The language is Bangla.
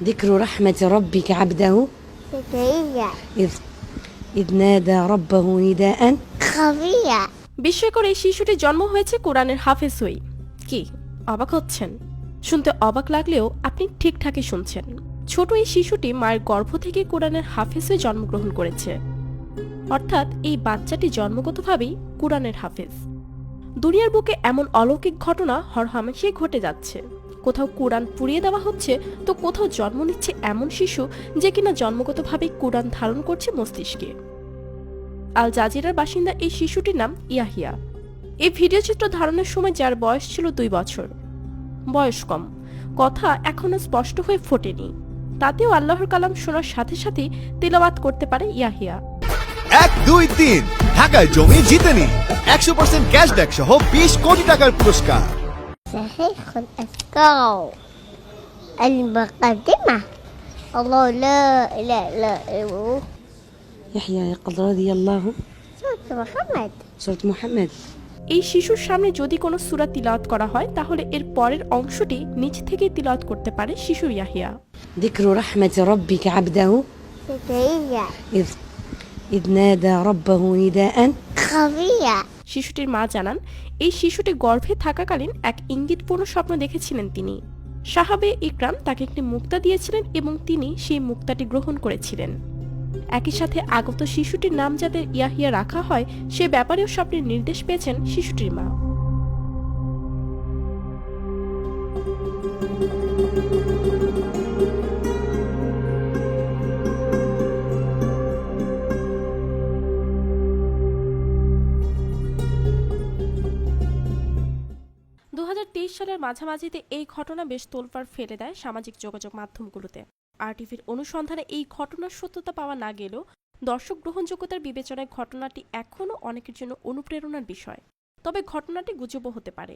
ذكر رحمة ربك عبده زكريا إذ إذ نادى ربه نداء خفيا। বিস্ময়কর এই শিশুটির জন্ম হয়েছে কোরআনের হাফেজ হয়ে। কি অবাক হচ্ছেন? শুনতে অবাক লাগলেও আপনি ঠিকঠাকই শুনছেন। ছোট এই শিশুটি মায়ের গর্ভ থেকে কোরআনের হাফেজ হয়ে জন্মগ্রহণ করেছে, অর্থাৎ এই বাচ্চাটি জন্মগতভাবেই কোরআনের হাফেজ। দুনিয়ার বুকে এমন অলৌকিক ঘটনা হরহামেশাই ঘটে যাচ্ছে। কোথাও কোরআন পুড়িয়ে দেওয়া হচ্ছে, তো কোথাও জন্ম নিচ্ছে এমন শিশু যে কিনা জন্মগতভাবেই কোরআন ধারণ করছে মস্তিষ্কে। আল জাজিরার বাসিন্দা এই শিশুটির নাম ইয়াহিয়া। এই ভিডিও চিত্র ধারণের সময় যার বয়স ছিল 2 বছর। বয়স কম, কথা এখনো স্পষ্ট হয়ে ফোটেনি, তাতেও আল্লাহর কালাম শোনার সাথে সাথে তিলাওয়াত করতে পারে ইয়াহিয়া। 1, 2, 3 ঢাকায় জমি জিতে নিন 100% ক্যাশব্যাক সহ 20 কোটি টাকার পুরস্কার। صحيح الأذكار المقدمة. الله لا إله إلا هو. يحيى يقظ رضي الله سورة محمد. سورة محمد। এই শিশুর সামনে যদি কোনো সূরা তিলাওয়াত করা হয়, তাহলে এর পরের অংশটি নিজ থেকেই তিলাওয়াত করতে পারে শিশু ইয়াহিয়া। ذكر رحمة ربك عبده زكريا إذ نادى ربه نداء خفيا. শিশুটির মা জানান, এই শিশুটি গর্ভে থাকাকালীন এক ইঙ্গিতপূর্ণ স্বপ্ন দেখেছিলেন তিনি। সাহাবে ইকরাম তাকে একটি মুক্তা দিয়েছিলেন এবং তিনি সেই মুক্তাটি গ্রহণ করেছিলেন। একই সাথে আগত শিশুটির নাম যাতে ইয়াহিয়া রাখা হয় সে ব্যাপারেও স্বপ্নের নির্দেশ পেয়েছেন শিশুটির মা। সালের মাঝামাঝিতে এই ঘটনা বেশ তোলপাড় ফেলে দেয় সামাজিক যোগাযোগ মাধ্যমগুলোতে। আরটিভির অনুসন্ধানে এই ঘটনার সত্যতা পাওয়া না গেলেও দর্শক গ্রহণযোগ্যতার বিবেচনায় ঘটনাটি এখনও অনেকের জন্য অনুপ্রেরণার বিষয়। তবে ঘটনাটি গুজবও হতে পারে।